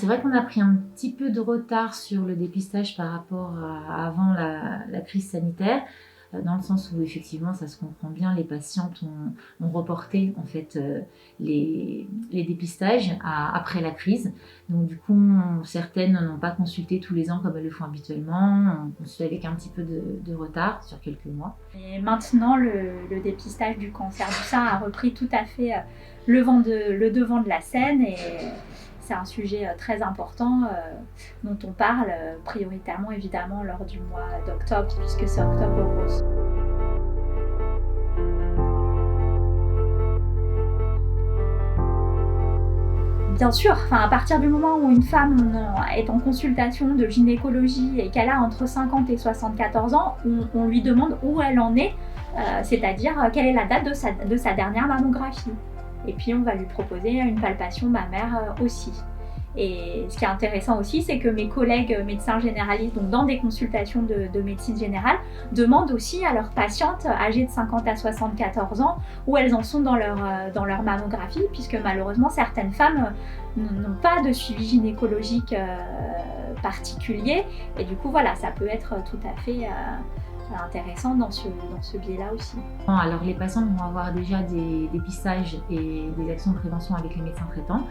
vrai qu'on a pris un petit peu de retard sur le dépistage par rapport à avant la crise sanitaire, dans le sens où effectivement ça se comprend bien, les patientes ont reporté en fait les dépistages après la crise. Donc du coup, certaines n'ont pas consulté tous les ans comme elles le font habituellement, on consulte avec un petit peu de retard sur quelques mois. Et maintenant, le dépistage du cancer du sein a repris tout à fait le devant de la scène et c'est un sujet très important dont on parle prioritairement évidemment lors du mois d'octobre puisque c'est Octobre Rose. Bien sûr, à partir du moment où une femme est en consultation de gynécologie et qu'elle a entre 50 et 74 ans, on lui demande où elle en est, c'est-à-dire quelle est la date de sa dernière mammographie. Et puis on va lui proposer une palpation mammaire aussi. Et ce qui est intéressant aussi, c'est que mes collègues médecins généralistes, donc dans des consultations de médecine générale, demandent aussi à leurs patientes âgées de 50 à 74 ans où elles en sont dans leur mammographie, puisque malheureusement certaines femmes n'ont pas de suivi gynécologique particulier. Et du coup, voilà, ça peut être tout à fait intéressant dans ce biais-là aussi. Alors les patients vont avoir déjà des dépistages et des actions de prévention avec les médecins traitants.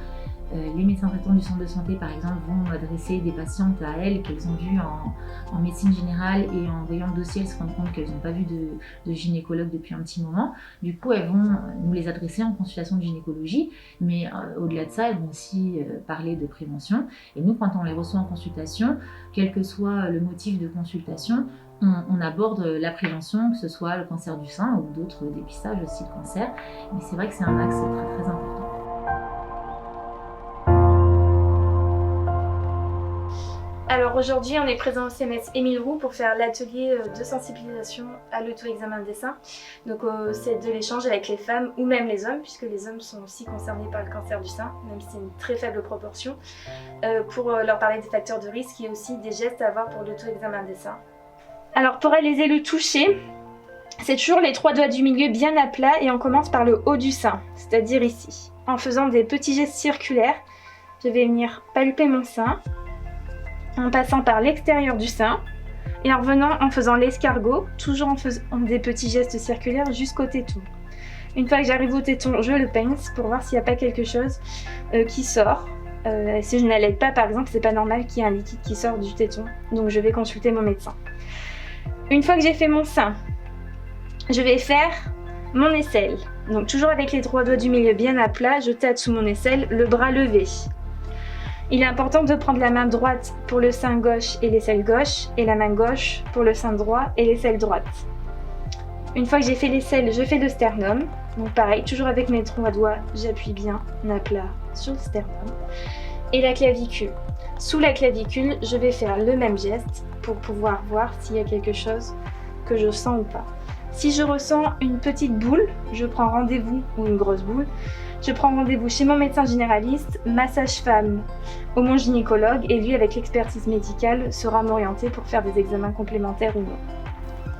Les médecins traitants du centre de santé, par exemple, vont adresser des patientes à elles qu'elles ont vues en médecine générale et en voyant le dossier, elles se rendent compte qu'elles n'ont pas vu de gynécologue depuis un petit moment. Du coup, elles vont nous les adresser en consultation de gynécologie, mais au-delà de ça, elles vont aussi parler de prévention. Et nous, quand on les reçoit en consultation, quel que soit le motif de consultation, on aborde la prévention, que ce soit le cancer du sein ou d'autres dépistages aussi de cancer. Mais c'est vrai que c'est un axe très très important. Alors aujourd'hui, on est présent au CMS Émile Roux pour faire l'atelier de sensibilisation à l'auto-examen des seins. Donc c'est de l'échange avec les femmes ou même les hommes, puisque les hommes sont aussi concernés par le cancer du sein, même si c'est une très faible proportion, pour leur parler des facteurs de risque et aussi des gestes à avoir pour l'auto-examen des seins. Alors pour réaliser le toucher, c'est toujours les 3 doigts du milieu bien à plat et on commence par le haut du sein, c'est-à-dire ici. En faisant des petits gestes circulaires, je vais venir palper mon sein, en passant par l'extérieur du sein et en revenant en faisant l'escargot, toujours en faisant des petits gestes circulaires jusqu'au téton. Une fois que j'arrive au téton, je le pince pour voir s'il n'y a pas quelque chose qui sort. Si je n'allaite pas, par exemple, c'est pas normal qu'il y ait un liquide qui sort du téton, donc je vais consulter mon médecin. Une fois que j'ai fait mon sein, je vais faire mon aisselle. Donc toujours avec les 3 doigts du milieu bien à plat, je tâte sous mon aisselle, le bras levé. Il est important de prendre la main droite pour le sein gauche et l'aisselle gauche et la main gauche pour le sein droit et l'aisselle droite. Une fois que j'ai fait l'aisselle, je fais le sternum. Donc pareil, toujours avec mes 3 doigts, j'appuie bien à plat sur le sternum. Et la clavicule. Sous la clavicule, je vais faire le même geste pour pouvoir voir s'il y a quelque chose que je sens ou pas. Si je ressens une petite boule, je prends rendez-vous, ou une grosse boule, je prends rendez-vous chez mon médecin généraliste, ma sage-femme ou mon gynécologue et lui, avec l'expertise médicale, saura m'orienter pour faire des examens complémentaires ou non.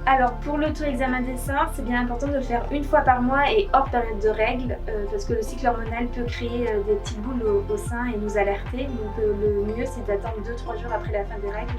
Alors pour l'auto-examen des seins, c'est bien important de le faire une fois par mois et hors période de règles parce que le cycle hormonal peut créer des petites boules au sein et nous alerter. Donc le mieux c'est d'attendre 2-3 jours après la fin des règles.